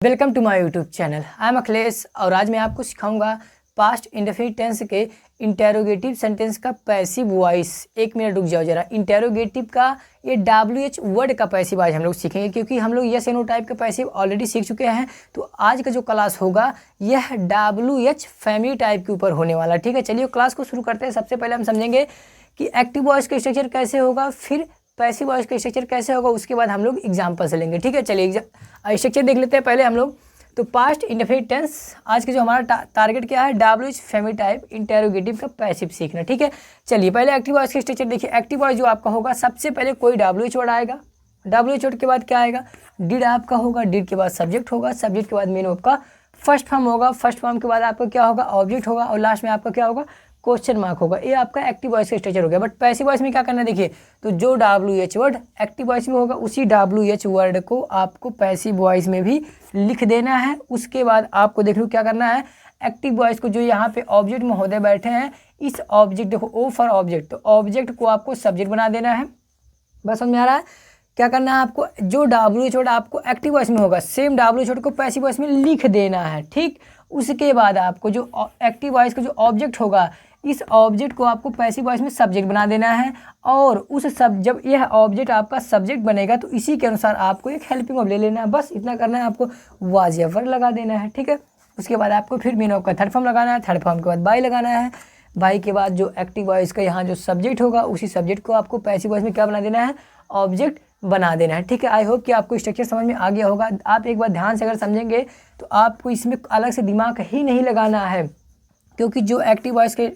Welcome to my YouTube channel. I am Akhilesh और आज मैं आपको सिखाऊंगा पास्ट इंडेफिनिट टेंस के इंटेरोगेटिव सेंटेंस का पैसिव वॉइस। एक मिनट रुक जाओ जरा। इंटेरोगेटिव का ये WH वर्ड का पैसिव वॉइस हम लोग सीखेंगे, क्योंकि हम लोग यस या नो टाइप का पैसिव ऑलरेडी सीख चुके हैं। तो आज का जो क्लास होगा यह WH फैमिली टाइप के ऊपर होने वाला। ठीक है, चलिए क्लास को शुरू करते हैं। सबसे पहले हम समझेंगे कि एक्टिव वॉइस का स्ट्रक्चर कैसे होगा, फिर पैसिव वॉइस का स्ट्रक्चर कैसे होगा, उसके बाद हम लोग एग्जाम्पल से लेंगे। ठीक है, चलिए स्ट्रक्चर देख लेते हैं पहले हम लोग। तो पास्ट इंडेफिनिट टेंस आज के जो हमारा टारगेट क्या है, WH फैमिली टाइप इंटेरोगेटिव का पैसिव सीखना। ठीक है, चलिए पहले एक्टिव वॉइस का स्ट्रक्चर देखिए। एक्टिव वॉइस जो आपका होगा, सबसे पहले कोई WH वर्ड आएगा, WH वर्ड के बाद क्या आएगा, डिड आपका होगा, डिड के बाद सब्जेक्ट होगा, सब्जेक्ट के बाद मेन वर्ब का फर्स्ट फॉर्म होगा, फर्स्ट फॉर्म के बाद आपका क्या होगा, ऑब्जेक्ट होगा, और लास्ट में आपका क्या होगा, क्वेश्चन मार्क होगा। ये आपका एक्टिव वॉइस का स्ट्रक्चर हो गया। बट पैसिव वॉइस में क्या करना है, देखिए, तो जो WH वर्ड एक्टिव वॉइस में होगा उसी WH वर्ड को आपको पैसिव वॉइस में भी लिख देना है। उसके बाद आपको देख लो क्या करना है, एक्टिव वॉइस को जो यहाँ पे ऑब्जेक्ट महोदय बैठे हैं, इस ऑब्जेक्ट देखो ओ फॉर ऑब्जेक्ट, तो ऑब्जेक्ट को आपको सब्जेक्ट बना देना है। बस समझ में आ रहा है। क्या करना है आपको, जो WH वर्ड आपको एक्टिव वॉइस में होगा सेम WH वर्ड को पैसिव वॉइस में लिख देना है। ठीक, उसके बाद आपको जो एक्टिव वॉइस का जो ऑब्जेक्ट होगा, इस ऑब्जेक्ट को आपको पैसिव वॉइस में सब्जेक्ट बना देना है। और उस जब यह ऑब्जेक्ट आपका सब्जेक्ट बनेगा तो इसी के अनुसार आपको एक हेल्पिंग वर्ब ले लेना है। बस इतना करना है, आपको वाज या वर लगा देना है। ठीक है, उसके बाद आपको फिर मेन वर्ब का थर्ड फॉर्म लगाना है, थर्ड फॉर्म के बाद बाई लगाना है, बाई के बाद जो एक्टिव वॉइस का यहाँ जो सब्जेक्ट होगा उसी सब्जेक्ट को आपको पैसिव वॉइस में क्या बना देना है, ऑब्जेक्ट बना देना है। ठीक है, आई होप कि आपको स्ट्रक्चर समझ में आ गया होगा। आप एक बार ध्यान से अगर समझेंगे तो आपको इसमें अलग से दिमाग ही नहीं लगाना है, क्योंकि जो एक्टिव वॉइस के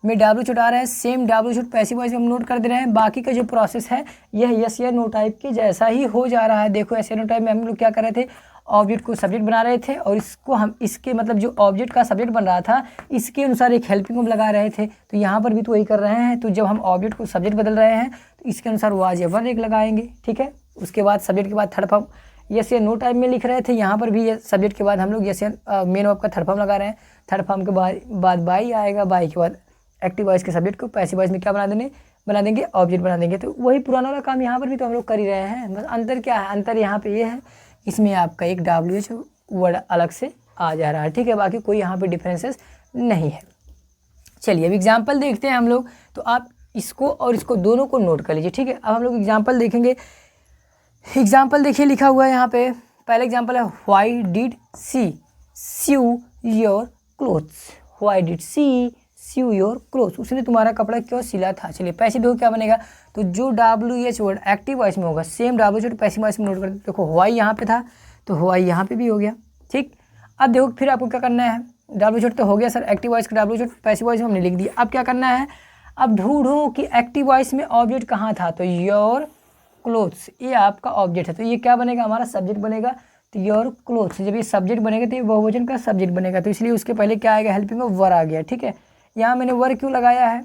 में WH वर्ड आ रहा है same WH word passive voice में हम नोट कर दे रहे हैं। बाकी का जो प्रोसेस है यह यस या नो टाइप के जैसा ही हो जा रहा है। देखो यस या नो टाइप में हम लोग क्या कर रहे थे, ऑब्जेक्ट को सब्जेक्ट बना रहे थे और इसको हम इसके मतलब जो ऑब्जेक्ट का सब्जेक्ट बन रहा था इसके अनुसार एक हेल्पिंग वर्ब लगा रहे थे। तो यहाँ पर भी तो वही कर रहे हैं। तो जब हम ऑब्जेक्ट को सब्जेक्ट बदल रहे हैं तो इसके अनुसार वाज या वर एक लगाएंगे। ठीक है, उसके बाद सब्जेक्ट के बाद थर्ड फॉर्म यस या नो टाइप में लिख रहे थे, यहाँ पर भी सब्जेक्ट के बाद हम लोग यस या मेन वर्ब का थर्ड फॉर्म लगा रहे हैं। थर्ड फॉर्म के बाद बाई आएगा, बाई के बाद एक्टिव वॉइस के सब्जेक्ट को पैसिव वॉइस में क्या बना देंगे, ऑब्जेक्ट बना देंगे। तो वही पुराना वाला काम यहाँ पर भी तो हम लोग कर ही रहे हैं। बस अंतर क्या है, अंतर यहाँ पे ये है, इसमें आपका एक WH वर्ड अलग से आ जा रहा है। ठीक है, बाकी कोई यहाँ पे डिफरेंसेस नहीं है। चलिए अब एग्जाम्पल देखते हैं हम लोग। तो आप इसको और इसको दोनों को नोट कर लीजिए। ठीक है, अब हम लोग एग्जाम्पल देखेंगे। एग्जाम्पल देखिए लिखा हुआ है यहाँ पे। पहला एग्जाम्पल है, why did she sew your clothes. Why did she sew your clothes, उसने तुम्हारा कपड़ा क्यों सिला था। चलिए पैसिव देखो क्या बनेगा, तो जो WH वर्ड एक्टिव वॉइस में होगा same WH word passive voice में नोट कर। देखो व्हाई यहाँ पे था तो व्हाई यहाँ पे भी हो गया। ठीक, अब देखो फिर आपको क्या करना है, WH वर्ड तो हो गया सर, एक्टिव वॉइस का WH वर्ड पैसिव वॉइस में हमने लिख दिया। अब क्या करना है, अब ढूंढो कि एक्टिव वॉइस में ऑब्जेक्ट कहाँ था, तो योर क्लोथ्स ये आपका ऑब्जेक्ट है, तो ये क्या बनेगा, हमारा सब्जेक्ट बनेगा। तो योर क्लोथ्स, जब ये सब्जेक्ट बनेगा तो ये बहुवचन का सब्जेक्ट बनेगा, तो इसलिए उसके पहले क्या आएगा, हेल्पिंग वर्ब वर आ गया। ठीक है, यहाँ मैंने वर क्यों लगाया है,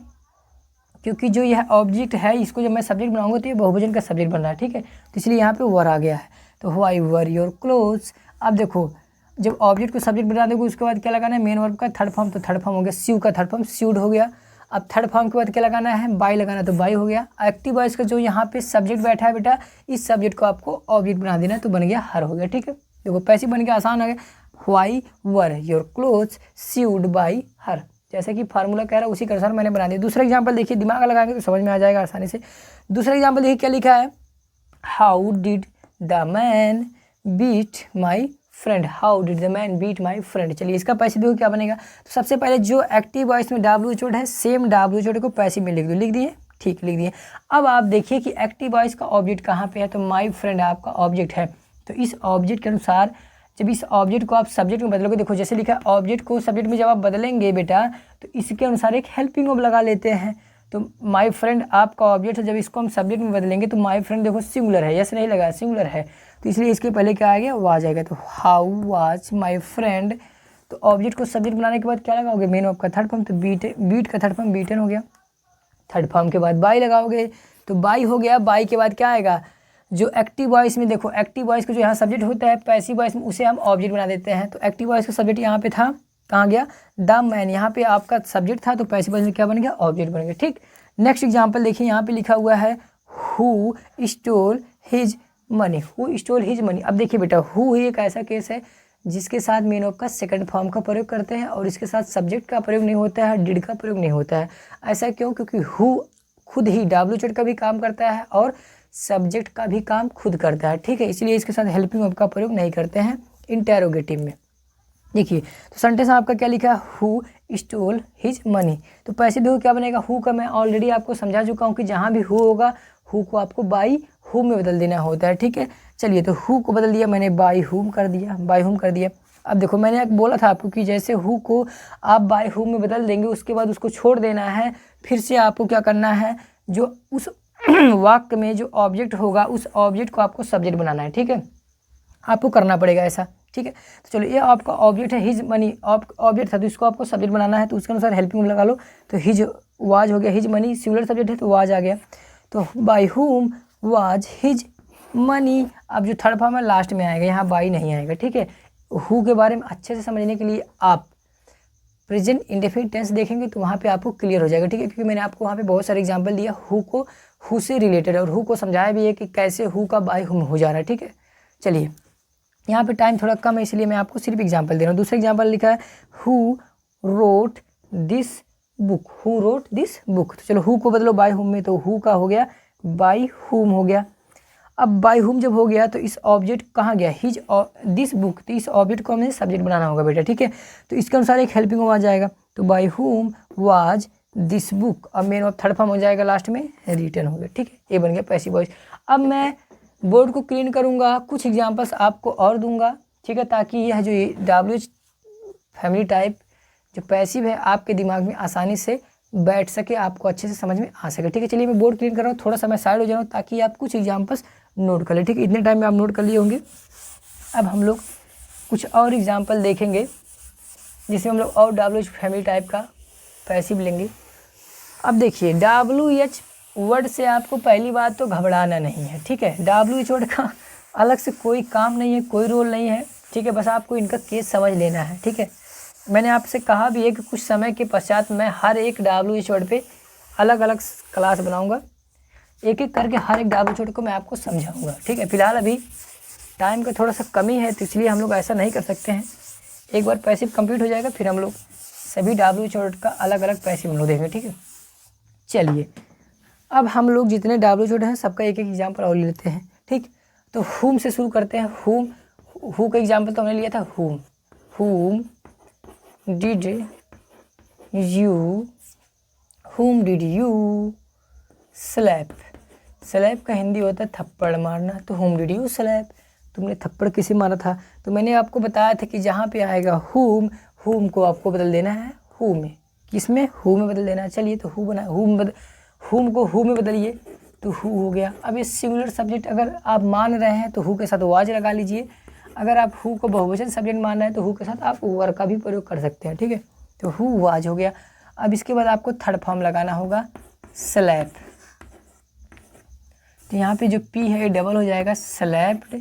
क्योंकि जो यह ऑब्जेक्ट है इसको जब मैं सब्जेक्ट बनाऊंगा तो ये बहुवचन का सब्जेक्ट बन रहा है। ठीक है, तो इसलिए यहाँ पे वर आ गया है। तो व्हाई वर योर क्लोथ्स। अब देखो जब ऑब्जेक्ट को सब्जेक्ट बना दोगे उसके बाद क्या लगाना है, मेन वर्ब का थर्ड फॉर्म, तो थर्ड फॉर्म हो गया स्यू का थर्ड फॉर्म स्यूड हो गया। अब थर्ड फॉर्म के बाद क्या लगाना है, बाई लगाना, तो बाई हो गया। एक्टिव वॉइस का जो यहाँ पे सब्जेक्ट बैठा है बेटा, इस सब्जेक्ट को आपको ऑब्जेक्ट बना देना है, तो बन गया हर हो गया। ठीक है, देखो पैसिव बन गया, आसान हो गया। Why were your clothes sued by her, जैसे कि फार्मूला कह रहा है उसी के अनुसार मैंने बना दिया। दूसरा एग्जांपल देखिए, दिमाग लगाएंगे तो समझ में आ जाएगा आसानी से। दूसरा एग्जांपल देखिए क्या लिखा है, how did the man beat my friend. How did the man beat my friend. चलिए इसका पैसिव देखो क्या बनेगा। तो सबसे पहले जो एक्टिव वॉइस में WH वर्ड है सेम WH वर्ड को पैसिव में लिख दो। लिख दिए, ठीक लिख दिए। अब आप देखिए कि एक्टिव वॉइस का ऑब्जेक्ट कहाँ पे है, तो माई फ्रेंड आपका ऑब्जेक्ट है। तो इस ऑब्जेक्ट के अनुसार जब इस ऑब्जेक्ट को आप सब्जेक्ट में बदलोगे, देखो जैसे लिखा है ऑब्जेक्ट को सब्जेक्ट में जब आप बदलेंगे बेटा तो इसके अनुसार एक हेल्पिंग वर्ब लगा लेते हैं। तो माय फ्रेंड आपका ऑब्जेक्ट है, जब इसको हम सब्जेक्ट में बदलेंगे तो माय फ्रेंड देखो सिंगुलर है, यस नहीं लगा, सिंगुलर है, तो इसलिए इसके पहले क्या आ गया, वाज आएगा। तो हाउ वाज माय फ्रेंड, तो ऑब्जेक्ट को सब्जेक्ट बनाने के बाद क्या लगाओगे, मेन वर्ब का थर्ड फॉर्म, तो बीट का थर्ड फॉर्म बीटन हो गया। थर्ड फॉर्म के बाद बाई लगाओगे तो बाई हो गया। बाई के बाद क्या आएगा, जो एक्टिव वॉइस में देखो एक्टिव वॉइस का जो यहाँ सब्जेक्ट होता है पैसिव वॉइस में उसे हम ऑब्जेक्ट बना देते हैं। तो एक्टिव वॉइस का सब्जेक्ट यहाँ पे था, कहाँ गया, द मैन, यहाँ पे आपका सब्जेक्ट था तो पैसिव वॉइस में क्या बन गया, ऑब्जेक्ट बन गया। ठीक, नेक्स्ट एग्जांपल देखिए, यहाँ पे लिखा हुआ है who stole his money. Who stole his money. अब देखिए बेटा हु एक ऐसा केस है जिसके साथ मेन वर्ब का सेकंड फॉर्म का प्रयोग करते हैं और इसके साथ सब्जेक्ट का प्रयोग नहीं होता है, डिड का प्रयोग नहीं होता है। ऐसा क्यों? क्योंकि हु खुद ही WH का भी काम करता है और सब्जेक्ट का भी काम खुद करता है, ठीक है, इसलिए इसके साथ हेल्पिंग वर्ब का प्रयोग नहीं करते हैं इंटेरोगेटिव में। देखिए तो सेंटेंस आपका क्या लिखा है, हु स्टोल हिज मनी। तो पैसे देखो क्या बनेगा, हु का मैं ऑलरेडी आपको समझा चुका हूँ कि जहाँ भी हु होगा हु को आपको बाई हुम में बदल देना होता है, ठीक है। चलिए तो हु को बदल दिया मैंने, बाई हुम कर दिया। अब देखो मैंने बोला था आपको कि जैसे हु को आप बाई हुम में बदल देंगे उसके बाद उसको छोड़ देना है, फिर से आपको क्या करना है, जो उस वाक्य में जो ऑब्जेक्ट होगा उस ऑब्जेक्ट को आपको सब्जेक्ट बनाना है, ठीक है, आपको करना पड़ेगा ऐसा, ठीक है। तो चलो ये आपका ऑब्जेक्ट है हिज मनी, ऑब्जेक्ट था तो इसको आपको सब्जेक्ट बनाना है, तो उसके अनुसार हेल्पिंग लगा लो। तो हिज वाज हो गया, हिज मनी सिंगुलर सब्जेक्ट है तो वाज आ गया। तो by whom was his money. अब जो थर्ड फॉर्म है लास्ट में आएगा, यहाँ बाई नहीं आएगा, ठीक है। हु के बारे में अच्छे से समझने के लिए आप प्रेजेंट इंडेफिनिट टेंस देखेंगे तो वहाँ पे आपको क्लियर हो जाएगा, ठीक है, क्योंकि मैंने आपको वहाँ पे बहुत सारे एग्जांपल दिया हु को, हु से रिलेटेड, और हु को समझाया भी है कि कैसे हु का बाय हुम हो जा रहा है, ठीक है। चलिए यहाँ पे टाइम थोड़ा कम है इसलिए मैं आपको सिर्फ एग्जांपल दे रहा हूँ। दूसरा एग्जांपल लिखा है who wrote this book, who wrote this book. तो चलो हु को बदलो बाय हुम में, तो हु का हो गया बाय हुम हो गया। अब बाय हुम जब हो गया तो इस ऑब्जेक्ट कहाँ गया, हिज दिस बुक, तो इस ऑब्जेक्ट को हमें सब्जेक्ट बनाना होगा बेटा, ठीक है। तो इसके अनुसार एक हेल्पिंग वर्ब आ जाएगा, तो by whom was this book. अब मेन वर्ब थर्ड फॉर्म हो जाएगा लास्ट में रिटर्न हो गया, ठीक है, ये बन गया पैसिव वॉइस। अब मैं बोर्ड को क्लीन करूँगा, कुछ एग्जाम्पल्स आपको और दूंगा, ठीक है, ताकि यह जो WH फैमिली टाइप जो पैसिव है आपके दिमाग में आसानी से बैठ सके, आपको अच्छे से समझ में आ सके, ठीक है। चलिए मैं बोर्ड क्लीन कर रहा हूँ, थोड़ा सा मैं साइड हो जा रहा हूँ ताकि आप कुछ एग्जाम्पल्स नोट कर लें, ठीक है। इतने टाइम में आप नोट कर लिए होंगे। अब हम लोग कुछ और एग्जाम्पल देखेंगे जिसमें हम लोग और WH फैमिली टाइप का पैसिव लेंगे। अब देखिए WH वर्ड से आपको पहली बात तो घबराना नहीं है, ठीक है। WH वर्ड का अलग से कोई काम नहीं है, कोई रोल नहीं है, ठीक है, बस आपको इनका केस समझ लेना है, ठीक है। मैंने आपसे कहा भी है कि कुछ समय के पश्चात मैं हर एक WH वर्ड पे अलग अलग क्लास बनाऊंगा, एक एक करके हर एक WH वर्ड को मैं आपको समझाऊंगा, ठीक है। फिलहाल अभी टाइम का थोड़ा सा कमी है तो इसलिए हम लोग ऐसा नहीं कर सकते हैं। एक बार पैसिव कंप्लीट हो जाएगा फिर हम लोग सभी WH वर्ड का अलग अलग पैसिव हम लोग देखेंगे, ठीक है। चलिए अब हम लोग जितने WH वर्ड हैं सबका एक एक एग्जाम्पल और लेते हैं, ठीक। तो हुम से शुरू करते हैं। हुम, हु का एग्जाम्पल तो हमने लिया था whom, whom did you, whom did you slap. Slap का हिंदी होता है थप्पड़ मारना, तो हुम डिड यू स्लैप, तुमने थप्पड़ किसे मारा था। तो मैंने आपको बताया था कि जहाँ पे आएगा हुम, हुम को आपको बदल देना है हु में, किसमें, हु में बदल देना है। चलिए तो हु बना, हुम को हु में बदलिए तो हु हो गया। अब ये सिंगुलर सब्जेक्ट अगर आप मान रहे हैं तो हु के साथ वाज लगा लीजिए, अगर आप हु को बहुवचन सब्जेक्ट मान रहे हैं तो हु के साथ आप वर का भी प्रयोग कर सकते हैं, ठीक है। तो हु वाज हो गया। अब इसके बाद आपको थर्ड फॉर्म लगाना होगा स्लैप, तो यहाँ पे जो पी है डबल हो जाएगा, स्लैप्ड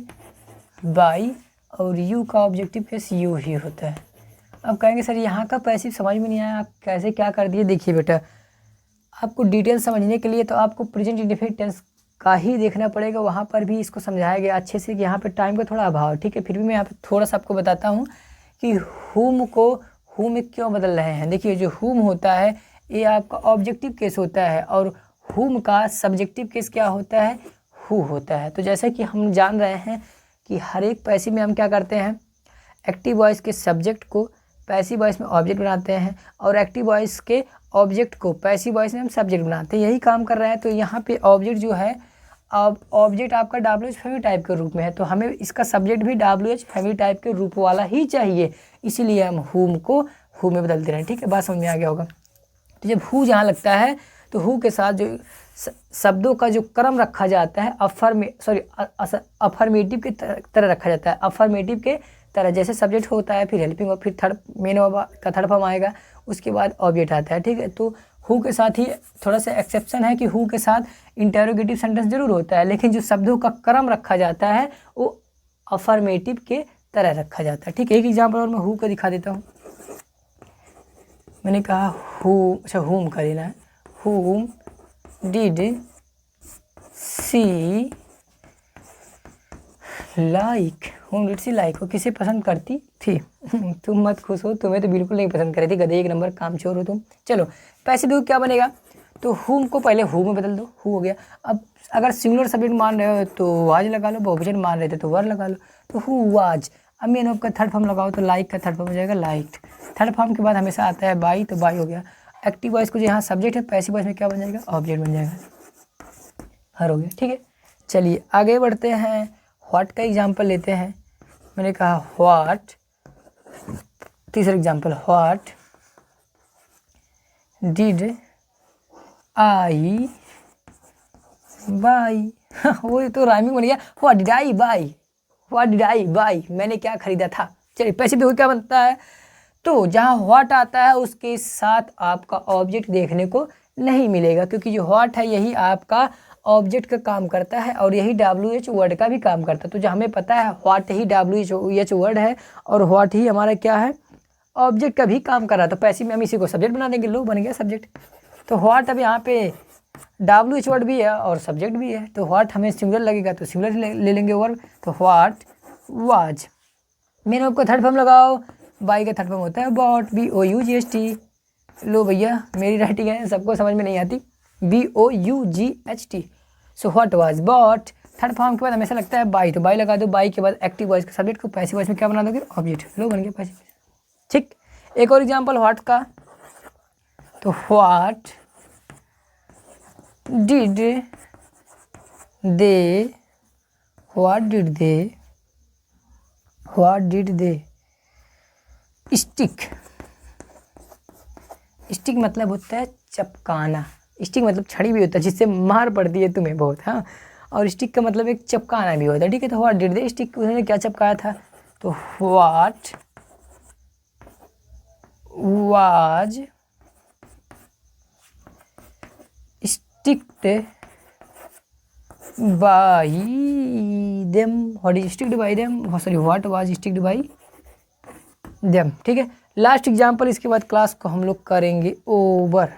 बाई, और यू का ऑब्जेक्टिव केस यू ही होता है। अब कहेंगे सर यहाँ का पैसिव समझ में नहीं आया, आप कैसे क्या कर दिए। देखिए बेटा आपको डिटेल समझने के लिए तो आपको प्रेजेंट इंडेफिनिट टेंस का ही देखना पड़ेगा, वहाँ पर भी इसको समझाया गया अच्छे से कि यहाँ पे टाइम का थोड़ा अभाव, ठीक है। फिर भी मैं यहाँ पे थोड़ा सा आपको बताता हूँ कि हुम को हु में क्यों बदल रहे हैं। देखिए जो हुम होता है ये आपका ऑब्जेक्टिव केस होता है और हुम का सब्जेक्टिव केस क्या होता है, हु होता है। तो जैसे कि हम जान रहे हैं कि हर एक पैसिव में हम क्या करते हैं, एक्टिव वॉइस के सब्जेक्ट को पैसिव वॉइस में ऑब्जेक्ट बनाते हैं और एक्टिव वॉइस के ऑब्जेक्ट को पैसिव वॉइस में हम सब्जेक्ट बनाते हैं, यही काम कर रहे हैं। तो यहाँ पे ऑब्जेक्ट जो है, अब ऑब्जेक्ट आपका WH फैमिली टाइप के रूप में है, तो हमें इसका सब्जेक्ट भी WH फैमिली टाइप के रूप वाला ही चाहिए, इसीलिए हम हुम को हु में बदल दे रहे हैं, ठीक है। बात समझ में आ गया होगा। तो जब हु जहाँ लगता है तो हु के साथ जो शब्दों का जो क्रम रखा जाता है अफर्मेटिव के तरह रखा जाता है, अफर्मेटिव के तरह, जैसे सब्जेक्ट होता है फिर हेल्पिंग और फिर थर्ड मेन का थर्ड फॉर्म आएगा, उसके बाद ऑब्जेक्ट आता है, ठीक है। तो हु के साथ ही थोड़ा सा एक्सेप्शन है कि हु के साथ इंटेरोगेटिव सेंटेंस जरूर होता है, लेकिन जो शब्दों का क्रम रखा जाता है वो अफर्मेटिव के तरह रखा जाता है, ठीक है। एक एग्जाम्पल और मैं हु का दिखा देता हूँ। मैंने कहा हु, अच्छा हुम का लेना है, whom did she like whom did she like हो किसे पसंद करती थी तुम मत खुश हो, तुम्हें तो बिल्कुल नहीं पसंद करी थी, गधे एक नंबर काम चोर हो तुम। चलो पैसे दो क्या बनेगा, तो हुम को पहले हु में बदल दो, हु हो गया। अब अगर सिंगुलर सब्जेक्ट मान रहे हो तो वाज लगा लो, बहुवचन मान रहे थे तो वर लगा लो, तो हु वाज। अब मेन वर्ब का थर्ड फॉर्म लगाओ तो लाइक का थर्ड फॉर्म हो जाएगा लाइक्ड। थर्ड फॉर्म के बाद हमेशा आता है बाई, तो बाई हो गया। एक्टिव वॉइस को जो यहाँ सब्जेक्ट है, पैसिव वॉइस में क्या बन जाएगा, ऑब्जेक्ट बन जाएगा, हर हो गया। ठीक है, चलिए आगे बढ़ते हैं। व्हाट का एग्जाम्पल लेते हैं। मैंने कहा व्हाट, तीसरा example what did I by वो तो राइमिंग बन गया, what did I by, what did I by, मैंने क्या खरीदा था। चलिए पैसे देखो क्या बनता है, तो जहाँ व्हाट आता है उसके साथ आपका ऑब्जेक्ट देखने को नहीं मिलेगा, क्योंकि जो व्हाट है यही आपका ऑब्जेक्ट का काम करता है और यही WH वर्ड का भी काम करता है। तो जो हमें पता है व्हाट ही WH वर्ड है और व्हाट ही हमारा क्या है, ऑब्जेक्ट का भी काम कर रहा है। तो पैसिव में हम इसी को सब्जेक्ट बना देंगे, लो बन गया सब्जेक्ट। तो व्हाट अब यहाँ पे WH वर्ड भी है और सब्जेक्ट भी है, तो व्हाट हमें सिंगुलर लगेगा तो सिंगुलर ले लेंगे वर्ब, तो व्हाट वाज। मेन वर्ब को थर्ड फॉर्म लगाओ, बाई का थर्ड फॉर्म होता है बॉट, BOUGHT। लो भैया मेरी राइटिंग है, सबको समझ में नहीं आती, BOUGHT। So what was bought. Third form के बाद हमेशा लगता है बाई, तो बाई लगा दो, बाई के बाद एक्टिव वॉइस का सब्जेक्ट को पैसिव वॉइस में क्या बना दोगे, ऑब्जेक्ट, लो बन गया पैसिव। ठीक, एक और एग्जांपल व्हाट का, तो what did they, what did they stick. Stick मतलब होता है चपकाना, स्टिक मतलब छड़ी भी होता है जिससे मार पड़ती है तुम्हें बहुत, हाँ, और स्टिक का मतलब एक चपकाना भी होता है। ठीक है, तो व्हाट डिड दे स्टिक, उन्होंने क्या चपकाया था, तो what was sticked by them, what is sticked by them, sorry what was sticked by them. ठीक है, लास्ट एग्जाम्पल, इसके बाद क्लास को हम लोग करेंगे ओवर।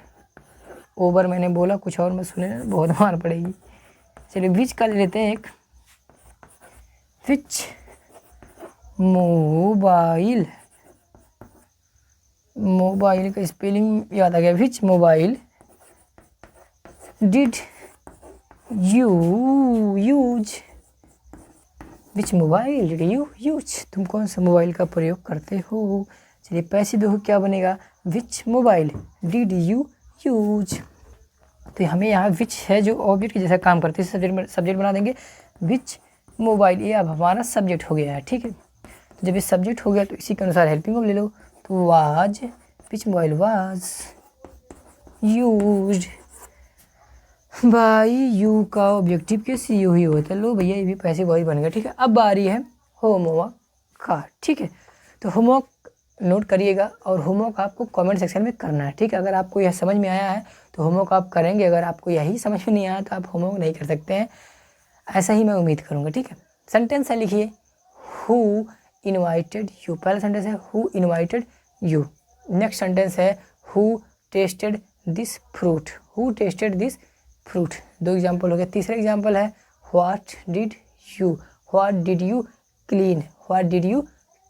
ओवर मैंने बोला कुछ और मत सुने, बहुत मार पड़ेगी। चलिए विच का ले लेते हैं एक, विच मोबाइल, मोबाइल का स्पेलिंग याद आ गया, विच mobile did you use, which mobile did you use, तुम कौन सा मोबाइल का प्रयोग करते हो। चलिए पैसे देखो क्या बनेगा, विच मोबाइल डिड यू यूज। तो हमें यहाँ विच है जो ऑब्जेक्ट के जैसा काम करते हैं, सब्जेक्ट बना देंगे विच मोबाइल, ये अब हमारा सब्जेक्ट हो गया है। ठीक है, तो जब ये सब्जेक्ट हो गया तो इसी के अनुसार हेल्पिंग वर्ब ले लो, तो was, which mobile was used by you का ऑब्जेक्टिव के सी ही होता है। लो भैया ये भी पैसे वही बन गया। ठीक है, अब बारी है होमवर्क का। ठीक है, तो होमवर्क नोट करिएगा और होमवर्क आपको कमेंट सेक्शन में करना है। ठीक है, अगर आपको यह समझ में आया है तो होमवर्क आप करेंगे, अगर आपको यही समझ में नहीं आया तो आप होमवर्क नहीं कर सकते हैं, ऐसा ही मैं उम्मीद करूँगा। ठीक है, सेंटेंस है लिखिए, हु इनवाइटेड यू, पहला सेंटेंस है who invited you. Next sentence है who tasted this fruit, who tasted this fruit, दो एग्जाम्पल हो गया। तीसरा एग्जाम्पल है what did you, what did you clean, what did you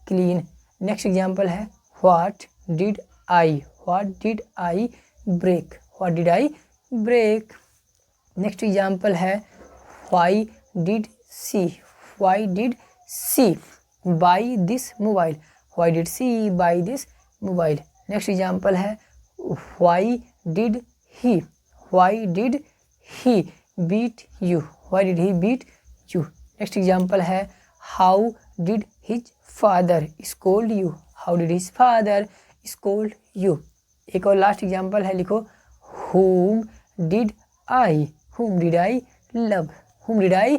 clean. Next example है what did I, what did I break, what did I break. Next example है why did she, why did she buy this mobile, why did she buy this mobile. Next example है why did he, why did he beat you, why did he beat you. Next example है how did his father scold you, how did his father scold you. एक और last example है, लिखो whom did I, whom did I love, whom did I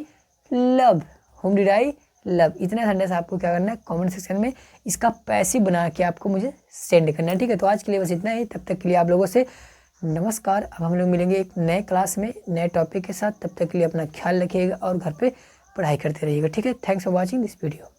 love, whom did I love। इतना sentence आपको क्या करना है, कमेंट सेक्शन में इसका पैसिव बना के आपको मुझे सेंड करना है। ठीक है, तो आज के लिए बस इतना ही, तब तक के लिए आप लोगों से नमस्कार। अब हम लोग मिलेंगे एक नए क्लास में नए टॉपिक के साथ, तब तक के लिए अपना ख्याल रखिएगा और घर पे पढ़ाई करते रहिएगा। ठीक है, thanks for watching this video.